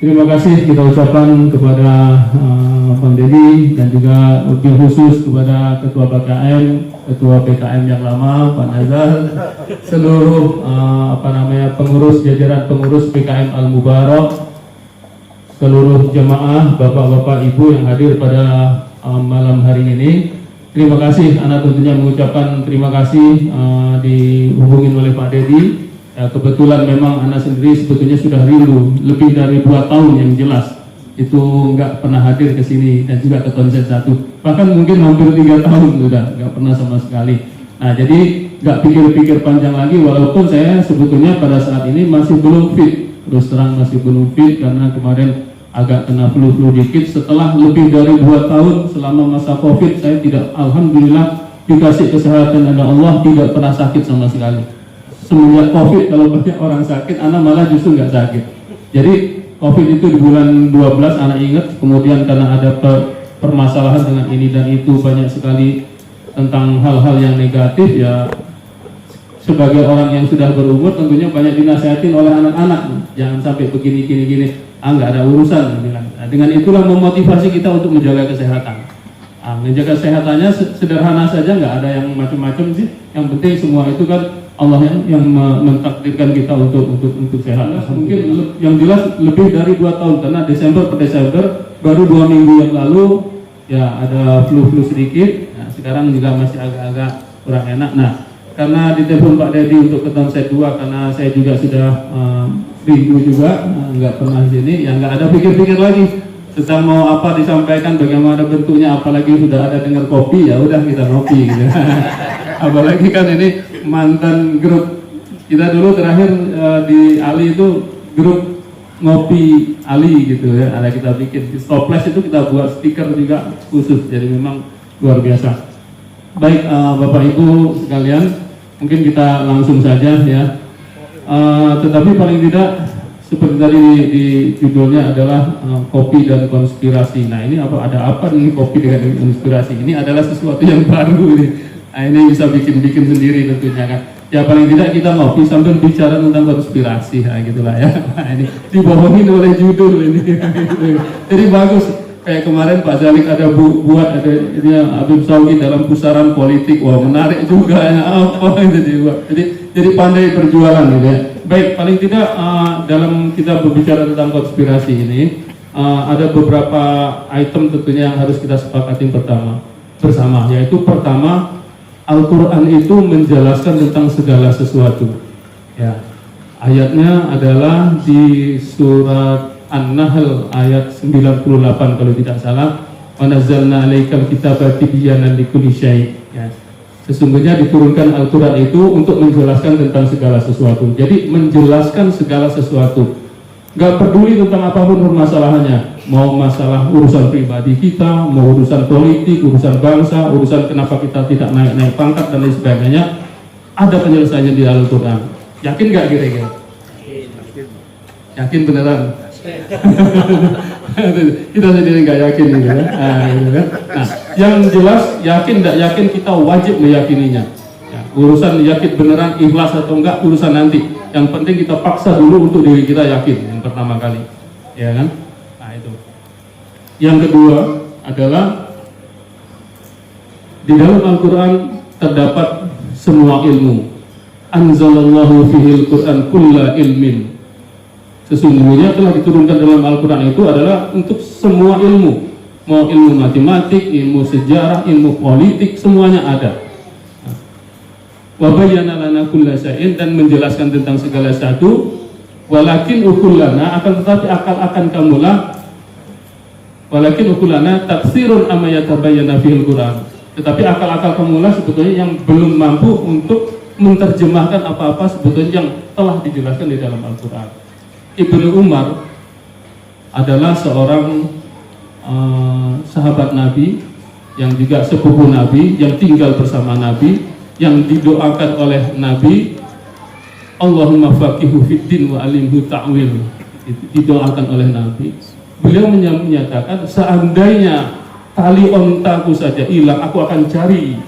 terima kasih kita ucapkan kepada Bang Dedi dan juga lebih khusus kepada Ketua BKM, Ketua PKM yang lama Pak Nazar, seluruh pengurus jajaran pengurus PKM Al Mubarak, seluruh jemaah, bapak-bapak, ibu yang hadir pada malam hari ini. Terima kasih, Ana tentunya mengucapkan terima kasih dihubungin oleh Pak Dedi. Ya, kebetulan memang Ana sendiri sebetulnya sudah rindu lebih dari 2 tahun yang jelas itu nggak pernah hadir ke sini dan juga ke konsen 1, bahkan mungkin hampir 3 tahun sudah nggak pernah sama sekali. Nah, jadi nggak pikir-pikir panjang lagi, walaupun saya sebetulnya pada saat ini masih belum fit, terus terang masih belum fit karena kemarin agak kena flu dikit. Setelah lebih dari 2 tahun selama masa COVID, saya tidak, alhamdulillah dikasih kesehatan oleh Allah, tidak pernah sakit sama sekali. Semenjak COVID, kalau banyak orang sakit, anak malah justru nggak sakit. Jadi COVID itu di bulan 12, anak ingat, kemudian karena ada permasalahan dengan ini dan itu, banyak sekali tentang hal-hal yang negatif. Ya, sebagai orang yang sudah berumur tentunya banyak dinasihatin oleh anak-anak, jangan sampai begini, nggak ada urusan. Nah, dengan itulah memotivasi kita untuk menjaga kesehatan. Menjaga kesehatannya sederhana saja, nggak ada yang macam-macam sih. Yang penting semua itu kan Allah yang mentakdirkan kita untuk sehat. Mungkin yang jelas lebih dari 2 tahun, karena Desember per Desember baru 2 minggu yang lalu ya ada flu sedikit. Nah, sekarang juga masih agak-agak kurang enak. Nah, karena ditelepon Pak Dedi untuk ketemu saya 2, karena saya juga sudah rindu juga, nggak pernah di sini, ya nggak ada pikir-pikir lagi tentang mau apa disampaikan, bagaimana bentuknya, apalagi sudah ada dengar kopi, ya udah kita ngopi gitu. Apalagi kan ini mantan grup kita dulu terakhir di Ali itu grup ngopi Ali gitu ya, ada kita bikin di Stoples itu, kita buat stiker juga khusus, jadi memang luar biasa. Baik, Bapak Ibu sekalian, mungkin kita langsung saja ya. Tetapi paling tidak seperti tadi di judulnya adalah kopi dan konspirasi. Nah, ini ada apa nih kopi dengan konspirasi? Ini adalah sesuatu yang baru ini. Nah, ini bisa bikin sendiri tentunya kan. Ya paling tidak kita ngopi sambil bicara tentang konspirasi, nah, gitulah ya. Nah, ini dibohongin oleh judul ini. Jadi bagus. Kayak kemarin Pak Zalik ada buat ada dia Habib Sauki dalam pusaran politik, wah menarik juga ya, apa itu dibuat. Jadi pandai berjualan gitu ya. Baik, paling tidak dalam kita berbicara tentang konspirasi ini ada beberapa item tentunya yang harus kita sepakati bersama, yaitu pertama, Al-Quran itu menjelaskan tentang segala sesuatu. Ya, ayatnya adalah di surat An-Nahl ayat 98 kalau tidak salah. Wa nazzalna 'alaikal kitaba tibyanan likulli syai'. Ya. Sesungguhnya diturunkan Al-Quran itu untuk menjelaskan tentang segala sesuatu. Jadi menjelaskan segala sesuatu. Gak peduli tentang apapun permasalahannya. Mau masalah urusan pribadi kita, mau urusan politik, urusan bangsa, urusan kenapa kita tidak naik pangkat dan lain sebagainya, ada penyelesaiannya di Al-Quran. Yakin gak kira-kira? Yakin beneran? Kita sendiri nggak yakin gitu ya. Nah, yang jelas yakin tidak yakin kita wajib meyakininya. Ya, urusan yakin beneran ikhlas atau enggak urusan nanti. Yang penting kita paksa dulu untuk diri kita yakin yang pertama kali, ya kan? Nah itu. Yang kedua adalah di dalam Al-Quran terdapat semua ilmu. Anzalallahu fihil Quran kulla ilmin. Sesungguhnya telah diturunkan dalam Al-Quran itu adalah untuk semua ilmu. Mau ilmu matematik, ilmu sejarah, ilmu politik, semuanya ada. Wa bayyana lana kulla syai'in, dan menjelaskan tentang segala satu. Walakin ukullana, akan tetapi akal akan kamulah. Walakin ukullana tafsirun amma yatabayyana fil Quran. Tetapi akal-akal kamulah sebetulnya yang belum mampu untuk menerjemahkan apa-apa sebetulnya yang telah dijelaskan di dalam Al-Quran. Ibnu Umar adalah seorang sahabat Nabi yang juga sepupu Nabi, yang tinggal bersama Nabi, yang didoakan oleh Nabi, Allahumma faqihu fiddin wa alimhu ta'wil, didoakan oleh Nabi. Beliau menyatakan, seandainya tali ontaku saja hilang, aku akan cari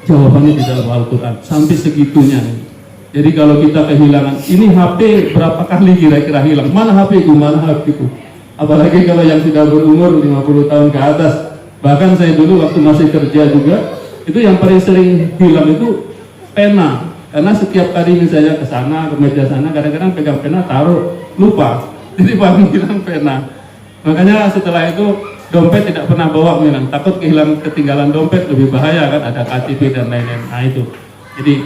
jawabannya di dalam Al-Quran. Sampai segitunya. Jadi kalau kita kehilangan, ini HP berapa kali kira-kira hilang? Mana HP ku, mana HP ku? Apalagi kalau yang sudah berumur 50 tahun ke atas. Bahkan saya dulu waktu masih kerja juga, itu yang paling sering hilang itu pena. Karena setiap kali misalnya ke sana, ke meja sana, kadang-kadang pegang pena, taruh, lupa. Jadi paling hilang pena. Makanya setelah itu dompet tidak pernah bawa memang, takut ketinggalan dompet, lebih bahaya kan, ada KTP dan lain-lain. Nah itu. Jadi,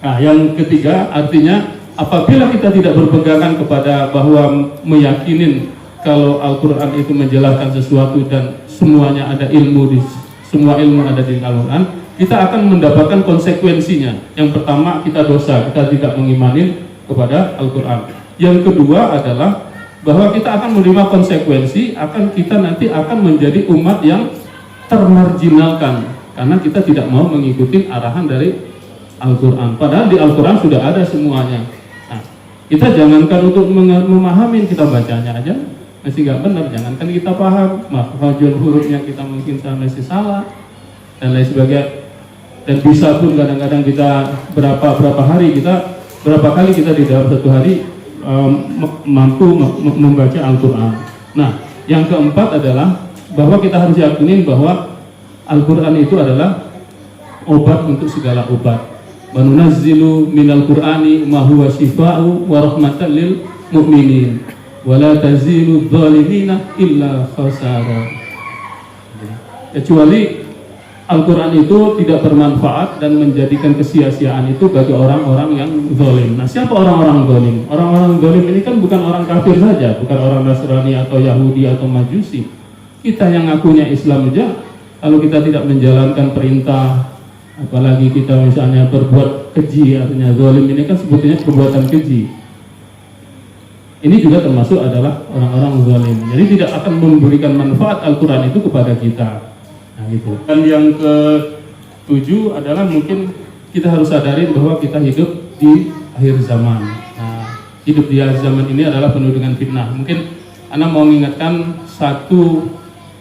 nah yang ketiga artinya apabila kita tidak berpegangan kepada bahwa meyakinin kalau Al-Quran itu menjelaskan sesuatu dan semuanya ada ilmu semua ilmu ada di Al-Quran, kita akan mendapatkan konsekuensinya. Yang pertama, kita dosa, kita tidak mengimani kepada Al-Quran. Yang kedua adalah bahwa kita akan menerima konsekuensi, kita nanti akan menjadi umat yang termarginalkan karena kita tidak mau mengikuti arahan dari Al-Quran. Padahal di Al-Quran sudah ada semuanya. Nah, kita jangankan untuk memahami, kita bacanya aja masih nggak benar. Jangankan kita paham, makhrajul hurufnya kita mungkin masih salah dan lain sebagainya. Dan bisa pun kadang-kadang kita berapa kali kita di dalam satu hari mampu membaca Al-Quran. Nah, yang keempat adalah bahwa kita harus yakinin bahwa Al-Quran itu adalah obat untuk segala obat. Wa nunazzilu minal Qur'ani ma huwa shifaa'u wa rahmatan lil mu'minin wa la tazilu dhalimina illa khasara. Kecuali Al-Quran itu tidak bermanfaat dan menjadikan kesia-siaan itu bagi orang-orang yang zalim. Nah, siapa orang-orang zalim? Orang-orang zalim ini kan bukan orang kafir saja, bukan orang Nasrani atau Yahudi atau Majusi. Kita yang ngakunya Islam aja, kalau kita tidak menjalankan perintah, apalagi kita misalnya berbuat keji, artinya zalim ini kan sebetulnya perbuatan keji. Ini juga termasuk adalah orang-orang zalim. Jadi tidak akan memberikan manfaat Al-Quran itu kepada kita. Nah, gitu. Dan yang ketujuh adalah mungkin kita harus sadari bahwa kita hidup di akhir zaman. Nah, hidup di akhir zaman ini adalah penuh dengan fitnah. Mungkin Anda mau mengingatkan satu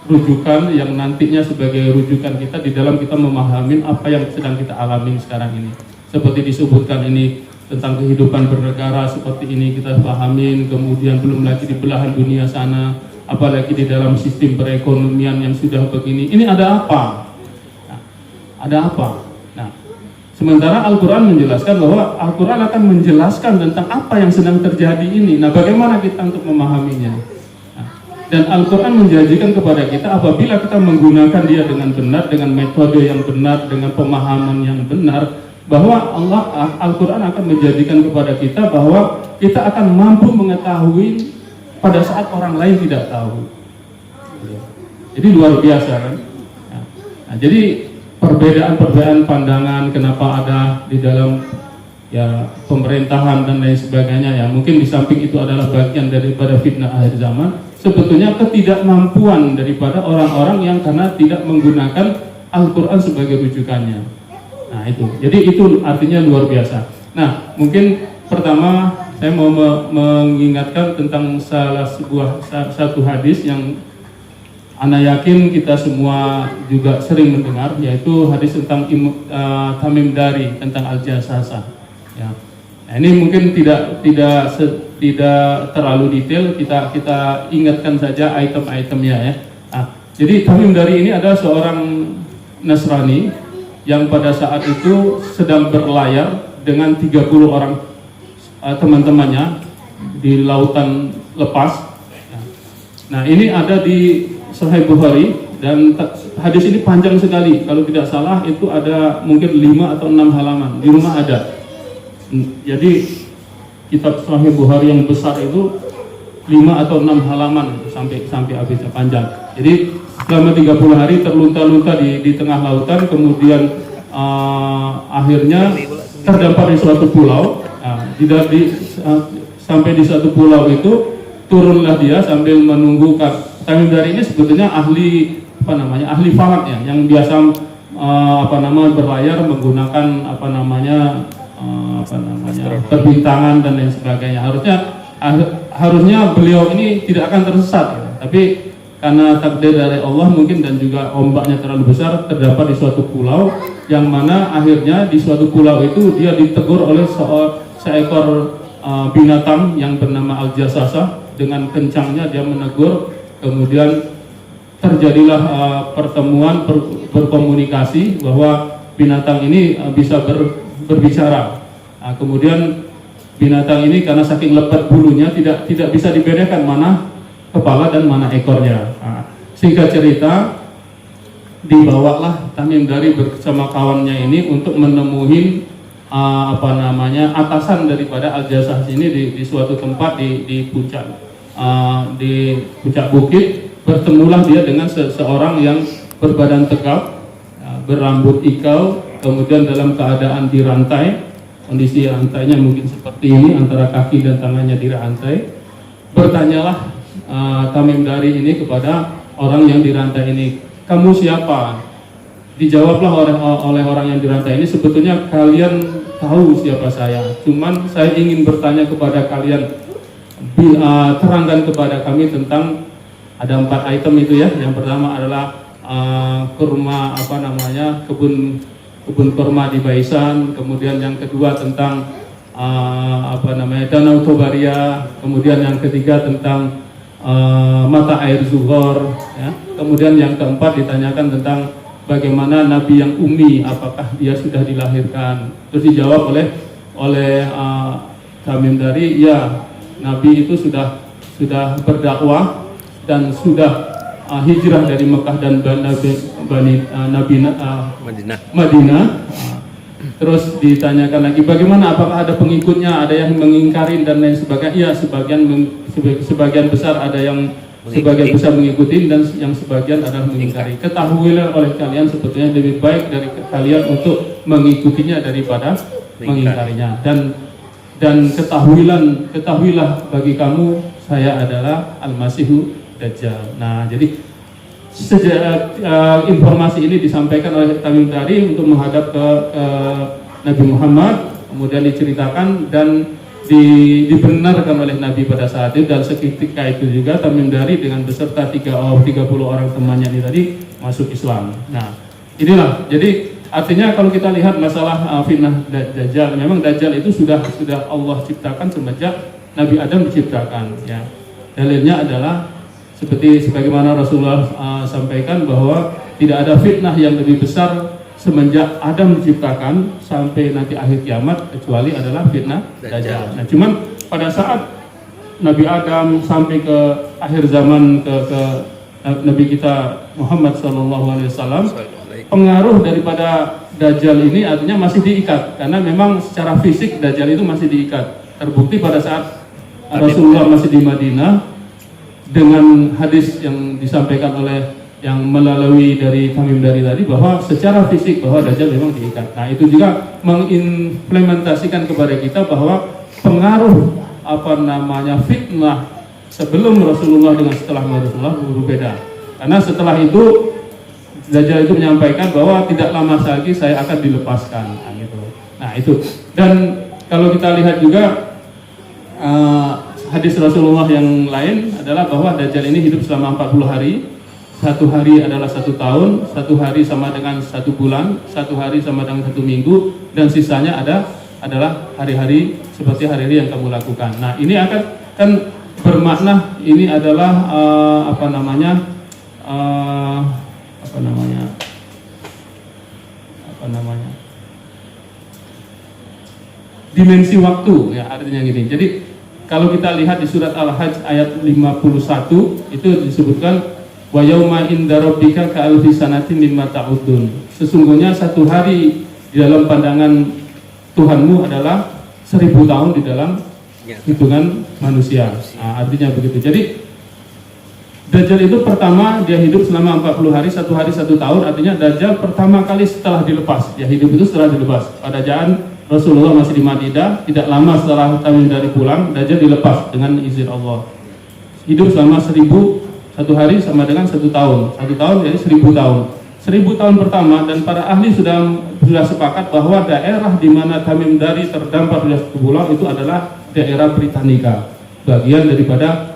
rujukan yang nantinya sebagai rujukan kita di dalam kita memahami apa yang sedang kita alami sekarang ini. Seperti disebutkan ini tentang kehidupan bernegara seperti ini kita pahamin, kemudian belum lagi di belahan dunia sana, apalagi di dalam sistem perekonomian yang sudah begini. Ini ada apa? Nah, ada apa? Nah, sementara Al-Quran menjelaskan bahwa Al-Quran akan menjelaskan tentang apa yang sedang terjadi ini. Nah, bagaimana kita untuk memahaminya? Nah, dan Al-Quran menjanjikan kepada kita apabila kita menggunakan dia dengan benar, dengan metode yang benar, dengan pemahaman yang benar, bahwa Al-Quran akan menjadikan kepada kita bahwa kita akan mampu mengetahui pada saat orang lain tidak tahu. Jadi luar biasa kan. Nah, jadi perbedaan pandangan kenapa ada di dalam ya pemerintahan dan lain sebagainya, ya mungkin di samping itu adalah bagian daripada fitnah akhir zaman. Sebetulnya ketidakmampuan daripada orang-orang yang karena tidak menggunakan Al-Quran sebagai rujukannya. Nah itu, jadi itu artinya luar biasa. Nah mungkin pertama saya mau mengingatkan tentang satu hadis yang Ana yakin kita semua juga sering mendengar, yaitu hadis tentang Tamim Dari, tentang Al-Jasasa. Ya. Nah, ini mungkin tidak terlalu detail, kita ingatkan saja item-itemnya ya. Nah, jadi Tamim Dari ini adalah seorang Nasrani yang pada saat itu sedang berlayar dengan 30 orang teman-temannya di lautan lepas. Nah ini ada di Sahih Bukhari dan hadis ini panjang sekali. Kalau tidak salah itu ada mungkin 5 atau 6 halaman. Di rumah ada. Jadi kitab Sahih Bukhari yang besar itu 5 atau 6 halaman sampai habisnya panjang. Jadi selama 30 hari terlunta-lunta di tengah lautan, kemudian akhirnya terdampar di suatu pulau. Sampai di suatu pulau itu turunlah dia sambil menunggu. Tamim Dari ini sebetulnya ahli falak ya, yang biasa berlayar menggunakan perbintangan dan lain sebagainya. Harusnya beliau ini tidak akan tersesat ya. Tapi karena takdir dari Allah mungkin dan juga ombaknya terlalu besar, terdapat di suatu pulau yang mana akhirnya di suatu pulau itu dia ditegur oleh seekor binatang yang bernama Al-Jassasa. Dengan kencangnya dia menegur, kemudian terjadilah pertemuan, berkomunikasi bahwa binatang ini bisa berbicara. Nah, kemudian binatang ini karena saking lebat bulunya tidak bisa dibedakan mana kepala dan mana ekornya. Nah, singkat cerita, dibawalah Tamim Dari bersama kawannya ini untuk menemui atasan daripada Al-Jassas ini di suatu tempat di puncak bukit. Bertemulah dia dengan seseorang yang berbadan tegap, berambut ikal, kemudian dalam keadaan dirantai. Kondisi rantainya mungkin seperti ini, antara kaki dan tangannya dirantai. Bertanyalah Tamim Dari ini kepada orang yang dirantai ini, "Kamu siapa?" Dijawablah oleh orang yang dirantai ini, "Sebetulnya kalian tahu siapa saya, cuman saya ingin bertanya kepada kalian, terangkan kepada kami tentang ada 4 item itu ya. Yang pertama adalah kurma kebun kurma di Baisan, kemudian yang kedua tentang Danau Tobaria, kemudian yang ketiga tentang mata air Zuhor, ya. Kemudian yang keempat ditanyakan tentang bagaimana Nabi yang umi, apakah dia sudah dilahirkan. Terus dijawab oleh Tamim Dari, ya, Nabi itu sudah berdakwah dan sudah hijrah dari Mekah dan Madinah. Terus ditanyakan lagi, bagaimana, apakah ada pengikutnya, ada yang mengingkari dan lain sebagainya. Ya, sebagian besar ada yang sebagian besar mengikuti dan yang sebagian adalah mengingkari. Ketahuilah oleh kalian sebetulnya lebih baik dari kalian untuk mengikutinya daripada mengingkarinya. Dan ketahuilah bagi kamu saya adalah Al-Masihu Dajjal. Nah, jadi informasi ini disampaikan oleh Tamim Dari untuk menghadap ke Nabi Muhammad, kemudian diceritakan dan dibenarkan oleh Nabi pada saat itu. Dan seketika itu juga Tamim Dari dengan beserta 30 orang temannya ini tadi masuk Islam. Nah, inilah, jadi artinya kalau kita lihat masalah fitnah Dajjal, memang Dajjal itu sudah Allah ciptakan semenjak Nabi Adam diciptakan, ya. Dalilnya adalah sebagaimana Rasulullah sampaikan bahwa tidak ada fitnah yang lebih besar semenjak Adam diciptakan sampai nanti akhir kiamat kecuali adalah fitnah Dajjal. Nah, cuman pada saat Nabi Adam sampai ke akhir zaman ke Nabi kita Muhammad SAW, pengaruh daripada Dajjal ini artinya masih diikat, karena memang secara fisik Dajjal itu masih diikat. Terbukti pada saat Rasulullah masih di Madinah, dengan hadis yang disampaikan oleh yang melalui dari Tamim Dari tadi, bahwa secara fisik bahwa Dajjal memang diikat. Nah, itu juga mengimplementasikan kepada kita bahwa pengaruh fitnah sebelum Rasulullah dengan setelah Rasulullah berbeda. Karena setelah itu Dajjal itu menyampaikan bahwa tidak lama lagi saya akan dilepaskan. Nah, gitu. Nah, itu. Dan kalau kita lihat juga hadis Rasulullah yang lain adalah bahwa Dajjal ini hidup selama 40 hari. 1 hari adalah 1 tahun, 1 hari sama dengan 1 bulan, 1 hari sama dengan 1 minggu, dan sisanya adalah hari-hari seperti hari-hari yang kamu lakukan. Nah, ini kan bermakna ini adalah dimensi waktu, ya, artinya gini. Jadi kalau kita lihat di surat Al-Hajj ayat 51 itu disebutkan wa yauma inda rabbika ka alfi sanatin mimma ta'udun. Sesungguhnya 1 hari di dalam pandangan Tuhanmu adalah 1000 tahun di dalam hitungan manusia. Nah, artinya begitu. Jadi Dajjal itu pertama dia hidup selama 40 hari, 1 hari 1 tahun, artinya Dajjal pertama kali setelah dilepas. Dia hidup itu setelah dilepas. Pada zaman Rasulullah masih di Madinah, tidak lama setelah Tamim Dari pulang, Dajjal dilepas dengan izin Allah. Hidup selama 1 hari sama dengan 1 tahun. 1 tahun jadi 1000 tahun. 1000 tahun pertama, dan para ahli sudah sepakat bahwa daerah di mana Tamim Dari terdampar di satu pulau itu adalah daerah Britannica, bagian daripada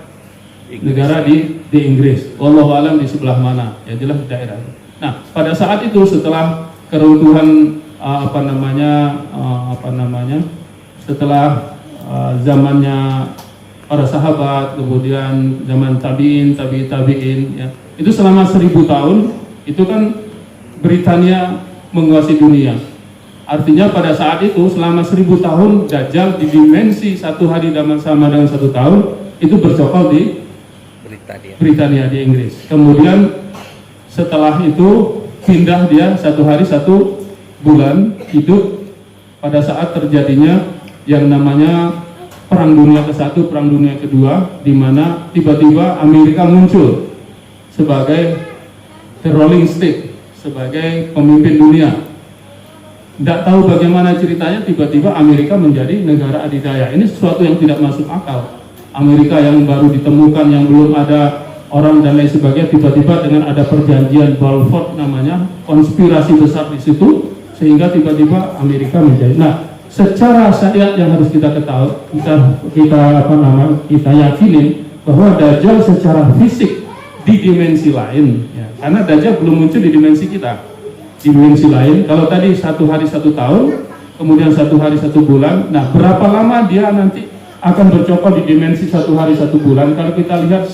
negara di Inggris. Wallahu alam di sebelah mana, ya jelas daerah. Nah, pada saat itu setelah keruntuhan setelah zamannya para sahabat, kemudian zaman tabiin, ya, itu selama 1000 tahun itu kan Britania menguasai dunia. Artinya pada saat itu selama 1000 tahun Dajjal di dimensi satu hari sama dengan 1 tahun itu bercokol di Britania di Inggris. Kemudian setelah itu pindah dia 1 hari 1 bulan hidup pada saat terjadinya yang namanya Perang Dunia ke-1, Perang Dunia ke-2, di mana tiba-tiba Amerika muncul sebagai the rolling stick, sebagai pemimpin dunia. Tidak tahu bagaimana ceritanya tiba-tiba Amerika menjadi negara adidaya. Ini sesuatu yang tidak masuk akal. Amerika yang baru ditemukan, yang belum ada orang dan lain sebagainya, tiba-tiba dengan ada perjanjian Balfour namanya, konspirasi besar di situ, sehingga tiba-tiba Amerika menjadi. Nah, secara syariat yang harus kita ketahui, kita yakinin bahwa Dajjal secara fisik di dimensi lain, ya, karena Dajjal belum muncul di dimensi kita, di dimensi lain. Kalau tadi 1 hari 1 tahun, kemudian 1 hari 1 bulan, nah berapa lama dia nanti akan bercokol di dimensi 1 hari 1 bulan? Kalau kita lihat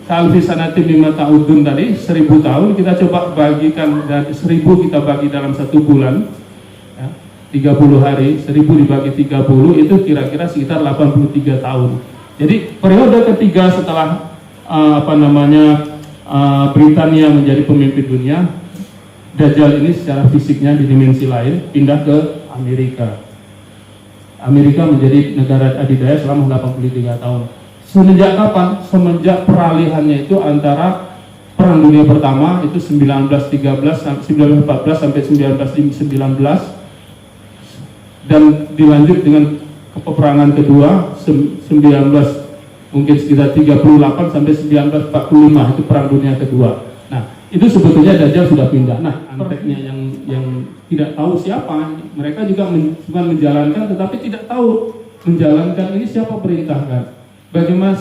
kalfi sanatim 5 ta'udun tadi 1000 tahun, kita coba bagikan dari 1000 kita bagi dalam 1 bulan. 30 hari, 1000 dibagi 30 itu kira-kira sekitar 83 tahun. Jadi periode ketiga setelah Britania menjadi pemimpin dunia, Dajjal ini secara fisiknya di dimensi lain pindah ke Amerika. Amerika menjadi negara adidaya selama 83 tahun. Semenjak kapan? Semenjak peralihannya itu antara Perang Dunia Pertama itu 1914 sampai 1919, dan dilanjut dengan peperangan kedua 19 sekitar 38 sampai 1945, itu Perang Dunia Kedua. Nah, itu sebetulnya Dajjal sudah pindah. Nah, anteknya yang tidak tahu siapa, mereka juga cuma menjalankan, tetapi tidak tahu menjalankan ini siapa perintahkan.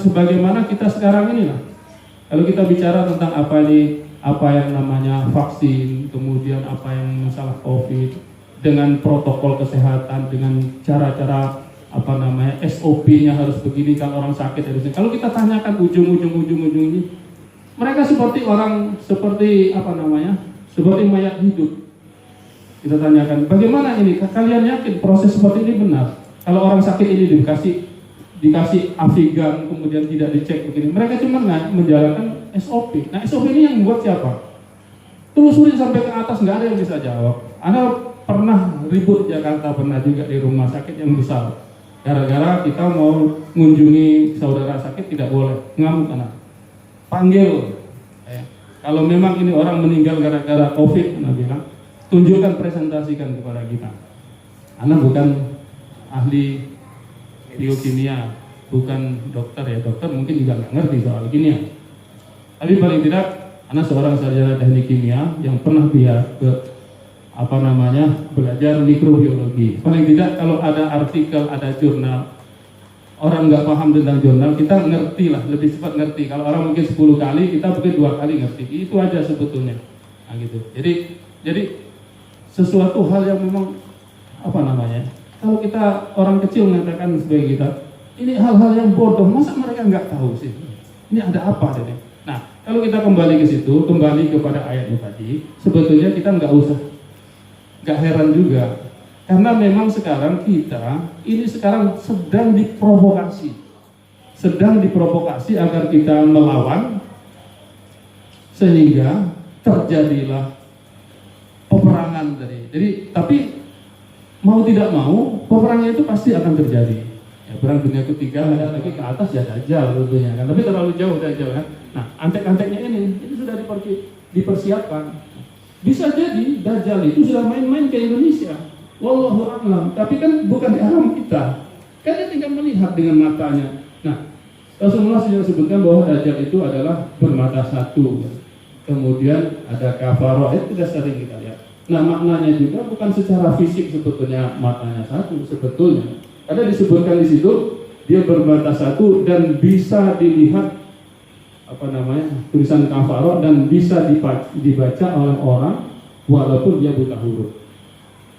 Sebagaimana kita sekarang ini lah. Kalau kita bicara tentang apa yang namanya vaksin, kemudian apa yang masalah COVID, dengan protokol kesehatan, dengan cara-cara SOP-nya harus begini, kalau orang sakit harus ini. Kalau kita tanyakan ujung ini, mereka seperti seperti mayat hidup. Kita tanyakan, bagaimana ini? Kalian yakin proses seperti ini benar? Kalau orang sakit ini dikasih afigan, kemudian tidak dicek begini, mereka cuma menjalankan SOP. Nah, SOP ini yang membuat siapa? Telusuri sampai ke atas, nggak ada yang bisa jawab. Anda pernah ribut Jakarta, pernah juga di rumah sakit yang besar. Gara-gara kita mau mengunjungi saudara sakit tidak boleh, ngamuk anak. Panggil. Kalau memang ini orang meninggal gara-gara COVID, anak bilang, tunjukkan, presentasikan kepada kita. Anak bukan ahli biokimia, bukan dokter ya. Dokter mungkin juga nggak ngerti soal kimia. Tapi paling tidak, anak seorang sarjana teknik kimia yang pernah dia belajar mikrobiologi. Paling tidak kalau ada artikel, ada jurnal, orang nggak paham tentang jurnal, kita ngerti lah, lebih cepat ngerti. Kalau orang mungkin 10 kali, kita mungkin 2 kali ngerti. Itu aja sebetulnya. Nah, gitu. Jadi sesuatu hal yang memang kalau kita orang kecil mengatakan sebagai kita, ini hal-hal yang bodoh, masa mereka nggak tahu sih? Ini ada apa ini? Nah, kalau kita kembali ke situ, kembali kepada ayatnya tadi, sebetulnya kita nggak heran juga, karena memang sekarang kita ini sedang diprovokasi agar kita melawan, sehingga terjadilah peperangan tadi. Tapi mau tidak mau peperangan itu pasti akan terjadi. Ya, Perang Dunia Ketiga ada lagi ke atas ya Dajjal tentunya kan, tapi terlalu jauh Dajjal kan. Nah, antek-anteknya ini sudah dipersiapkan. Bisa jadi Dajjal itu sudah main-main ke Indonesia, wallahu a'lam. Tapi kan bukan di alam kita, kan dia tinggal melihat dengan matanya. Nah, Rasulullah sudah sebutkan bahwa Dajjal itu adalah bermata satu, kemudian ada kafaroh, itu sudah sering kita lihat. Nah, maknanya juga bukan secara fisik sebetulnya matanya satu sebetulnya. Ada disebutkan di situ dia bermata satu dan bisa dilihat tulisan kafaroh dan bisa dibaca oleh orang walaupun dia buta huruf.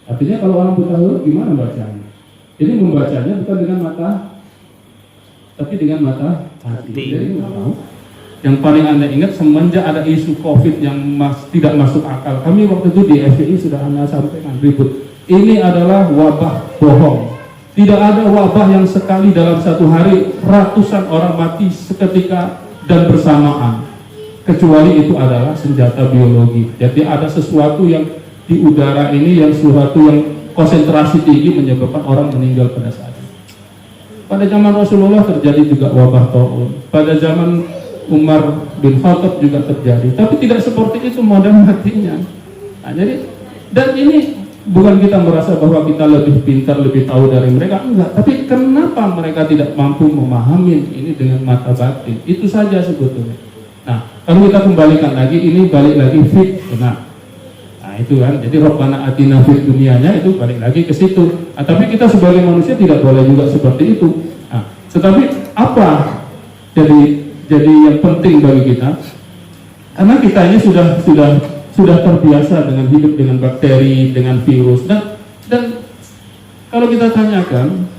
Artinya kalau orang buta huruf gimana bacanya? Ini membacanya bukan dengan mata, tapi dengan mata hati. Jadi nggak tahu. Yang paling Anda ingat semenjak ada isu COVID yang tidak masuk akal. Kami waktu itu di FPI sudah Anda sampaikan ribut. Ini adalah wabah bohong. Tidak ada wabah yang sekali dalam satu hari ratusan orang mati seketika dan bersamaan. Kecuali itu adalah senjata biologi. Jadi ada sesuatu yang di udara ini, yang sesuatu yang konsentrasi tinggi menyebabkan orang meninggal pada saat itu. Pada zaman Rasulullah terjadi juga wabah taun. Pada zaman Umar bin Khattab juga terjadi. Tapi tidak seperti itu modal matinya. Nah, jadi dan ini bukan kita merasa bahwa kita lebih pintar, lebih tahu dari mereka, enggak. Tapi kenapa mereka tidak mampu memahami ini dengan mata batin? Itu saja sebetulnya. Nah, kalau kita kembalikan lagi, ini balik lagi fitnah. Nah, itu kan. Jadi Rabbana atina fid dunianya itu balik lagi ke situ. Nah, tapi kita sebagai manusia tidak boleh juga seperti itu. Nah, tetapi apa jadi yang penting bagi kita? Karena kita ini sudah terbiasa dengan hidup dengan bakteri, dengan virus, dan kalau kita tanyakan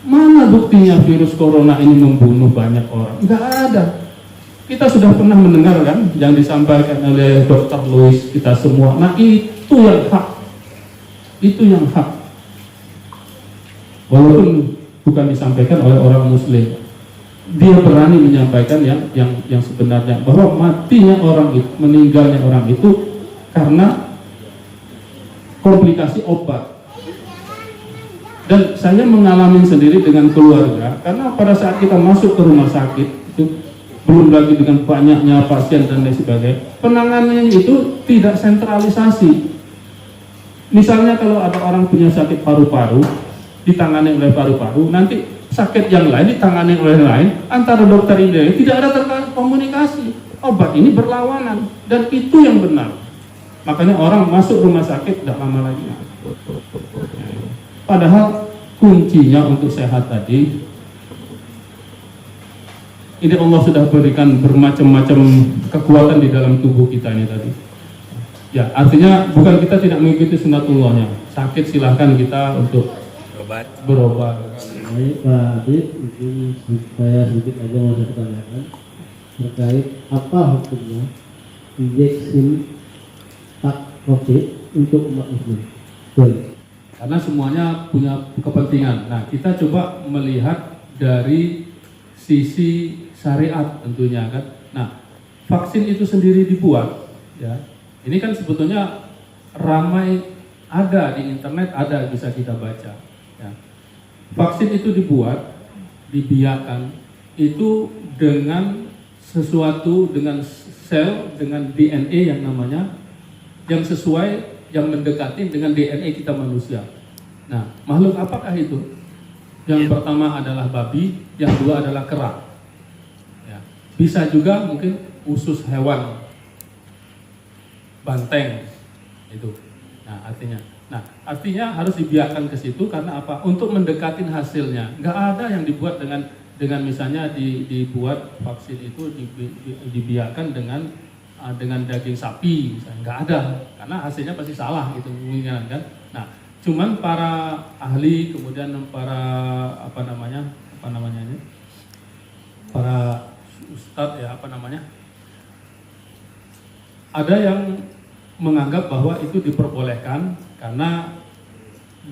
mana buktinya virus corona ini membunuh banyak orang? Nggak ada. Kita sudah pernah mendengar kan yang disampaikan oleh Dr. Louis kita semua. Nah, itu yang hak. Itu yang hak. Walaupun bukan disampaikan oleh orang Muslim, dia berani menyampaikan yang sebenarnya, bahwa matinya orang itu, meninggalnya orang itu karena komplikasi obat. Dan saya mengalami sendiri dengan keluarga, karena pada saat kita masuk ke rumah sakit itu, belum lagi dengan banyaknya pasien dan lain sebagainya, penanganannya itu tidak sentralisasi. Misalnya kalau ada orang punya sakit paru-paru, ditangani oleh paru-paru, nanti sakit yang lain ditangani oleh lain, antara dokter ini tidak ada komunikasi. Obat ini berlawanan, dan itu yang benar. Makanya orang masuk rumah sakit tidak lama lagi. Padahal kuncinya untuk sehat tadi, ini Allah sudah berikan bermacam-macam kekuatan di dalam tubuh kita ini tadi. Ya, artinya bukan kita tidak mengikuti sunatullahnya. Sakit silahkan kita untuk berobat. Baik Pak Adit, mungkin saya sedikit aja mau saya tanyakan terkait apa hukumnya injeksi COVID untuk umat muslim. Karena semuanya punya kepentingan. Nah, kita coba melihat dari sisi syariat tentunya kan. Nah, vaksin itu sendiri dibuat, ya. Ini kan sebetulnya ramai ada di internet, ada bisa kita baca. Ya. Vaksin itu dibuat, dibiarkan itu dengan sesuatu, dengan sel, dengan DNA yang namanya, yang sesuai, yang mendekati dengan DNA kita manusia. Nah, makhluk apakah itu? Yang pertama adalah babi, yang kedua adalah kera. Ya. Bisa juga mungkin usus hewan, banteng itu. Nah, artinya harus dibiarkan ke situ karena apa? Untuk mendekatin hasilnya. Nggak ada yang dibuat dengan misalnya dibuat vaksin itu dibiarkan dengan daging sapi, misalnya. Nggak ada, karena hasilnya pasti salah gitu, kan? Nah, cuman para ahli, kemudian para para ustadz ya ada yang menganggap bahwa itu diperbolehkan karena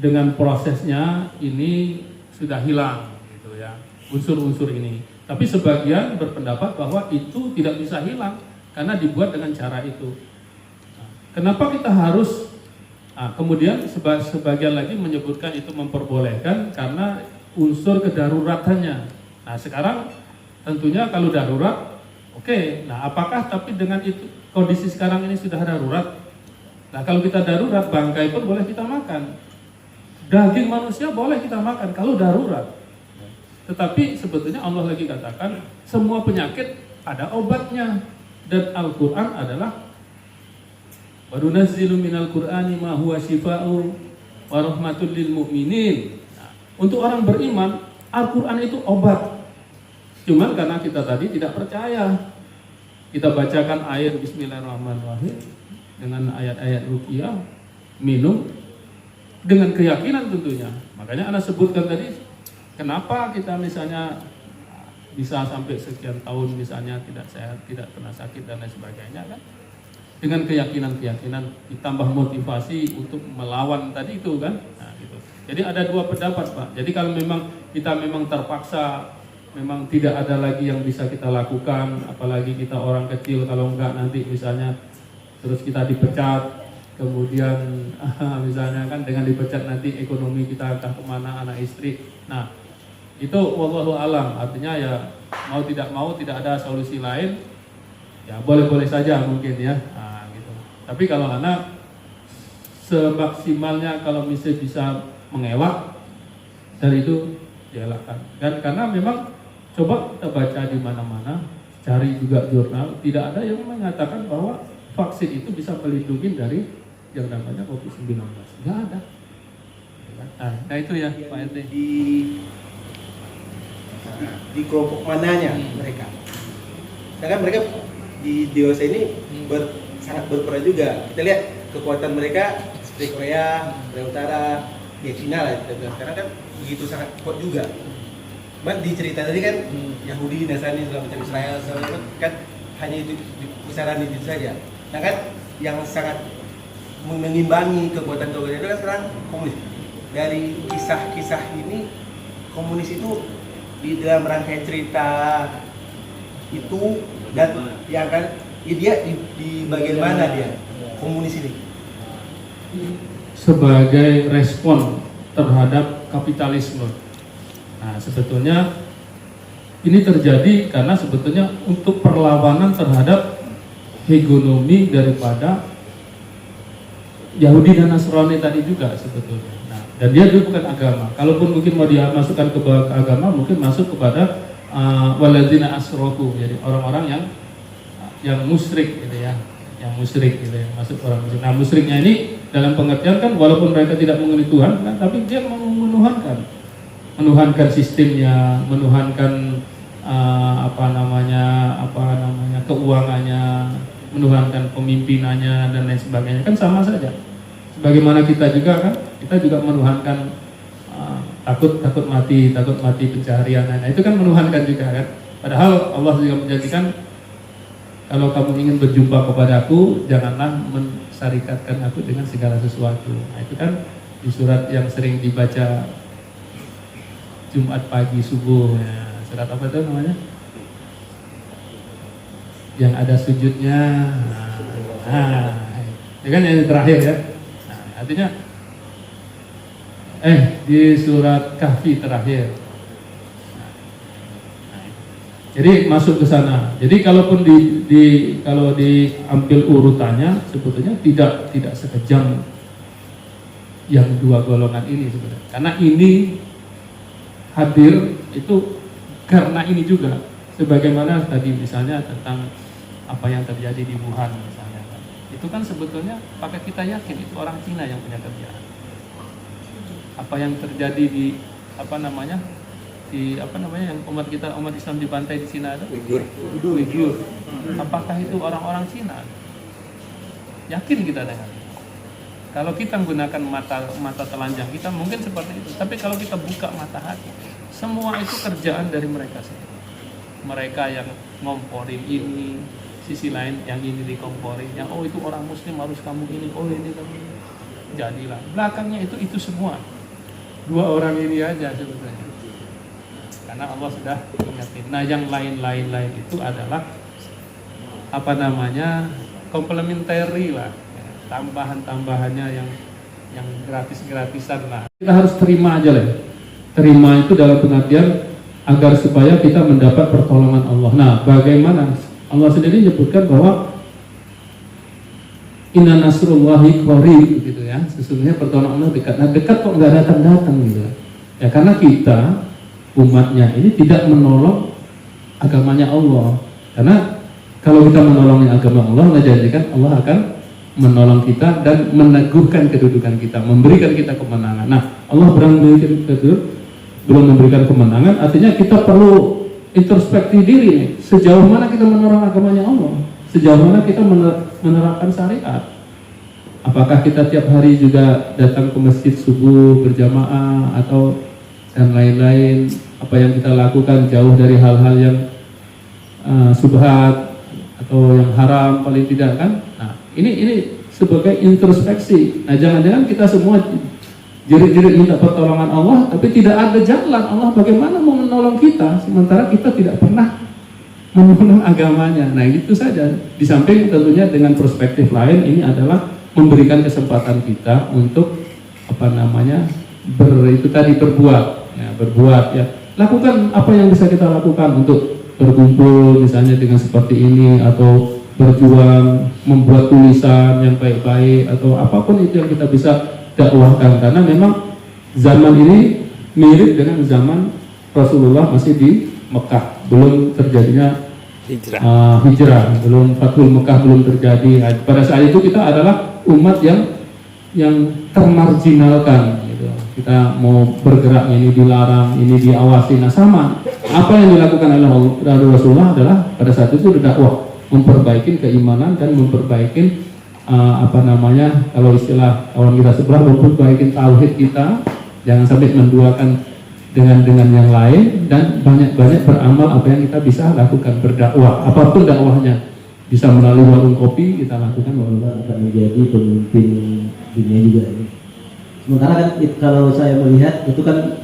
dengan prosesnya ini sudah hilang gitu ya, unsur-unsur ini. Tapi sebagian berpendapat bahwa itu tidak bisa hilang karena dibuat dengan cara itu. Nah, kenapa kita harus? Nah, kemudian sebagian lagi menyebutkan itu memperbolehkan karena unsur kedaruratannya. Nah, sekarang tentunya kalau darurat, oke. Nah, apakah tapi dengan itu kondisi sekarang ini sudah darurat? Nah, kalau kita darurat, bangkai pun boleh kita makan. Daging manusia boleh kita makan kalau darurat. Tetapi sebetulnya Allah lagi katakan semua penyakit ada obatnya, dan Al-Quran adalah wa nunazzilu minal Qur'ani ma huwa shifaa'u wa rahmatul lil mu'minin. Nah, untuk orang beriman Al-Quran itu obat. Cuman karena kita tadi tidak percaya, kita bacakan ayat Bismillahirrahmanirrahim dengan ayat-ayat ruqyah, minum dengan keyakinan tentunya. Makanya Anda sebutkan tadi, kenapa kita misalnya bisa sampai sekian tahun misalnya tidak sehat, tidak kena sakit dan lain sebagainya kan? Dengan keyakinan-keyakinan ditambah motivasi untuk melawan tadi itu kan. Nah, gitu. Jadi ada dua pendapat, Pak. Jadi kalau memang kita memang terpaksa, memang tidak ada lagi yang bisa kita lakukan, apalagi kita orang kecil, kalau enggak nanti misalnya terus kita dipecat, kemudian misalnya kan dengan dipecat nanti ekonomi kita akan kemana, anak istri. Nah, itu wallahu alam, artinya ya mau tidak ada solusi lain, ya boleh-boleh saja mungkin ya. Nah, gitu. Tapi kalau anak semaksimalnya kalau misalnya bisa mengelak dari itu dielakkan. Dan karena memang coba kita baca di mana-mana, cari juga jurnal, tidak ada yang mengatakan bahwa vaksin itu bisa melindungi dari yang namanya COVID-19. Nggak ada. Nah itu ya Pak RT. Di kelompok mananya mereka? Karena mereka di dewasa ini sangat berperan juga. Kita lihat kekuatan mereka seperti Korea, Korea Utara, ya Cina lah kita bilang. Sekarang kan begitu sangat kuat juga. Cuman di cerita tadi kan Yahudi, Nasrani, segala macam Israel, segala macam kan hanya itu kisaran itu saja. Nah kan yang sangat mengimbangi kekuatan itu kan sekarang komunis. Dari kisah-kisah ini komunis itu di dalam rangkaian cerita itu dan yang kan dia di bagian mana dia komunis ini? Sebagai respon terhadap kapitalisme. Nah, sebetulnya ini terjadi karena sebetulnya untuk perlawanan terhadap hegemomi daripada Yahudi dan Nasrani tadi juga sebetulnya. Nah, dan dia juga bukan agama. Kalaupun mungkin mau dia masukkan ke agama, mungkin masuk kepada waladzina asroku, jadi orang-orang yang musyrik gitu ya, yang musyrik gitu ya, masuk orang musyrik. Nah, musyriknya ini dalam pengertian kan walaupun mereka tidak mengenal Tuhan, kan, tapi dia menuhankan sistemnya, menuhankan keuangannya, menuhankan pemimpinannya dan lain sebagainya, kan sama saja. Sebagaimana kita juga kan, kita juga menuhankan takut mati pencaharian. Nah itu kan menuhankan juga kan. Padahal Allah juga menjanjikan, kalau kamu ingin berjumpa kepadaku, janganlah mensyarikatkan aku dengan segala sesuatu. Nah itu kan di surat yang sering dibaca Jumat pagi subuh, ya. Surat apa itu namanya? Yang ada sujudnya. Ini kan yang terakhir ya. Nah, artinya di surat Kahfi terakhir. Jadi masuk ke sana. Jadi kalaupun kalau diambil urutannya, sebetulnya tidak sekejam yang dua golongan ini sebenarnya. Karena ini hadir itu karena ini juga, sebagaimana tadi misalnya tentang apa yang terjadi di Wuhan misalnya, itu kan sebetulnya pakai kita yakin itu orang Cina yang punya kerjaan. Apa yang terjadi di yang umat Islam dibantai di Cina itu Uighur. Apakah itu orang-orang Cina? Yakin kita dengan itu. Kalau kita menggunakan mata telanjang kita mungkin seperti itu. Tapi kalau kita buka mata hati, semua itu kerjaan dari mereka sendiri. Mereka yang ngomporin ini, sisi lain yang ini dikomporin, yang itu orang Muslim harus kamu ini, ini kamu ini. Jadilah belakangnya itu semua. Dua orang ini aja sebetulnya. Karena Allah sudah ingatin. Nah yang lain itu adalah komplementari lah. Tambahan-tambahannya yang gratis-gratisan lah. Kita harus terima aja lah. Terima itu dalam pengertian agar supaya kita mendapat pertolongan Allah. Nah, bagaimana? Allah sendiri menyebutkan bahwa inna nasrullahi qarib gitu ya. Sesungguhnya pertolongan Allah dekat. Nah, dekat kok nggak datang gitu. Ya karena kita umatnya ini tidak menolong agamanya Allah. Karena kalau kita menolong agama Allah, Allah janjikan Allah akan menolong kita dan meneguhkan kedudukan kita, memberikan kita kemenangan. Nah, Allah berang memberikan belum memberikan kemenangan, artinya kita perlu introspeksi diri nih, sejauh mana kita menerang agamanya Allah, sejauh mana kita menerapkan syariat. Apakah kita tiap hari juga datang ke masjid subuh berjamaah atau dan lain-lain, apa yang kita lakukan jauh dari hal-hal yang subhat atau yang haram paling tidak kan. Nah, ini sebagai introspeksi. Nah, jangan-jangan kita semua jerit-jerit minta pertolongan Allah, tapi tidak ada jalan Allah bagaimana mau menolong kita, sementara kita tidak pernah menolong agamanya. Nah, itu saja. Di samping tentunya dengan perspektif lain, ini adalah memberikan kesempatan kita untuk berbuat ya. Lakukan apa yang bisa kita lakukan untuk berkumpul misalnya dengan seperti ini, atau berjuang membuat tulisan yang baik-baik, atau apapun itu yang kita bisa dakwahkan, karena memang zaman ini mirip dengan zaman Rasulullah masih di Mekah, belum terjadinya hijrah, belum Fathul Mekah belum terjadi. Nah, pada saat itu kita adalah umat yang termarginalkan gitu. Kita mau bergerak ini dilarang, ini diawasi. Nah, sama apa yang dilakukan oleh Rasulullah adalah pada saat itu dakwah, memperbaiki keimanan dan memperbaiki kalau istilah kawan kita sebelah, memperbaiki tauhid kita, jangan sampai menduakan dengan yang lain, dan banyak-banyak beramal apa yang kita bisa lakukan, berdakwah apapun dakwahnya, bisa melalui warung kopi kita lakukan. Akan menjadi pemimpin dunia juga ini. Sementara kan kalau saya melihat itu kan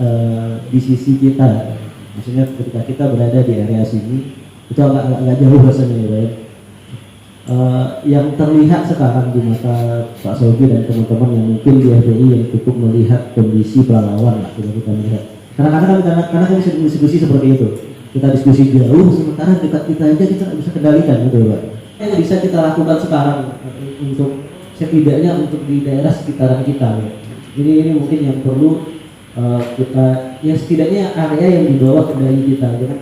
di sisi kita, maksudnya ketika kita berada di area sini itu agak jauh rasanya ya. Yang terlihat sekarang di mata Pak Sogi dan teman-teman yang mungkin di FPI yang cukup melihat kondisi pahlawan lah, kita melihat. Karena kami diskusi seperti itu, kita diskusi jauh, sementara dekat kita aja kita nggak bisa kendalikan gitu Pak. Yang bisa kita lakukan sekarang untuk setidaknya untuk di daerah sekitaran kita. Jadi ini mungkin yang perlu kita, ya setidaknya area yang dibawa kendali kita, gitu.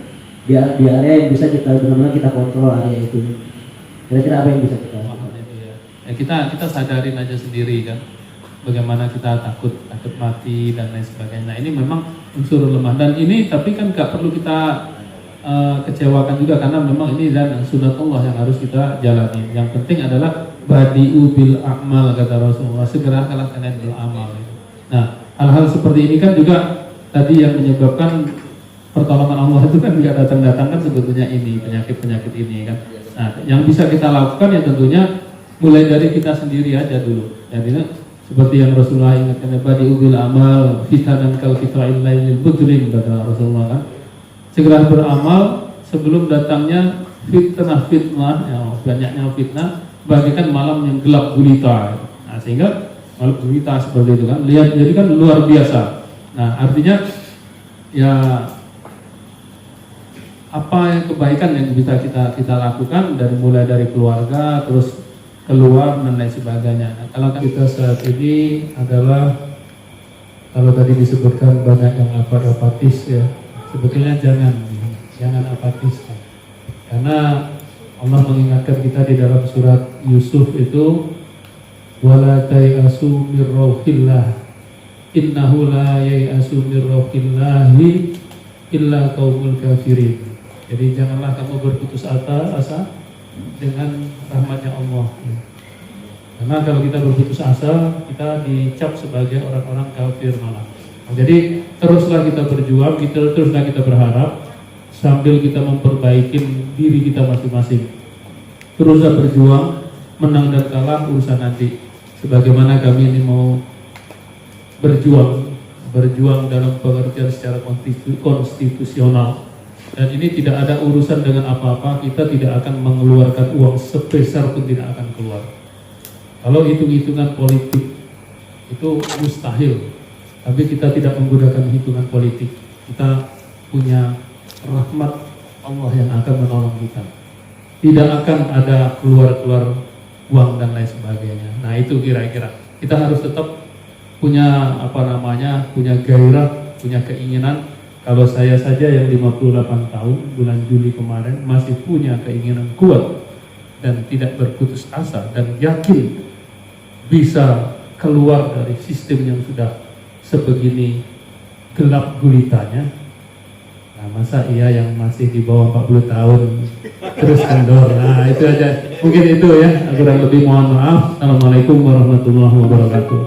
Di area yang bisa kita benar-benar kita kontrol area itu. Kira-kira apa yang bisa kita lakukan? Ya, kita sadarin aja sendiri kan, bagaimana kita takut mati dan lain sebagainya. Nah, ini memang unsur lemah, dan ini tapi kan nggak perlu kita kecewakan juga, karena memang ini dan sunatullah yang harus kita jalani. Yang penting adalah badi'u bil a'mal, kata Rasulullah, segerakanlah kalian bil amal. Nah, hal-hal seperti ini kan juga tadi yang menyebabkan pertolongan Allah itu kan juga datang kan sebetulnya ini penyakit ini kan. Nah, yang bisa kita lakukan ya tentunya mulai dari kita sendiri aja dulu. Jadi seperti yang Rasulullah ingatkan, badi'u bil amal fitanan kal fitra'il lailil budrim, kata Rasulullah kan. Segera beramal sebelum datangnya fitnah, ya, banyaknya fitnah bagaikan malam yang gelap gulita. Nah, sehingga malam gulita seperti itu kan, lihat jadi kan luar biasa. Nah, artinya ya apa yang kebaikan yang bisa kita lakukan mulai dari keluarga terus keluar dan lain sebagainya. Nah, kalau kita saat ini adalah, kalau tadi disebutkan banyak yang apatis ya, sebetulnya jangan apatis, karena Allah mengingatkan kita di dalam surat Yusuf itu, wala tayasu mir rauhillah innahu la yayasu mir rauhillahi illa qaumul kafirin. Jadi janganlah kamu berputus asa dengan rahmatnya Allah. Karena kalau kita berputus asa, kita dicap sebagai orang-orang kafir malah. Jadi teruslah kita berjuang, teruslah kita berharap, sambil kita memperbaiki diri kita masing-masing. Teruslah berjuang, menang dan kalah urusan nanti. Sebagaimana kami ini mau berjuang dalam pengertian secara konstitusional. Dan ini tidak ada urusan dengan apa-apa, kita tidak akan mengeluarkan uang sepeser pun tidak akan keluar. Kalau hitung-hitungan politik itu mustahil. Tapi kita tidak menggunakan hitungan politik. Kita punya rahmat Allah yang akan menolong kita. Tidak akan ada keluar uang dan lain sebagainya. Nah, itu kira-kira. Kita harus tetap punya punya gairah, punya keinginan. Kalau saya saja yang 58 tahun bulan Juli kemarin masih punya keinginan kuat dan tidak berputus asa dan yakin bisa keluar dari sistem yang sudah sebegini gelap gulitanya. Nah, masa iya yang masih di bawah 40 tahun terus kendor. Nah, itu aja. Mungkin itu ya. Kurang lebih mohon maaf. Assalamualaikum warahmatullahi wabarakatuh.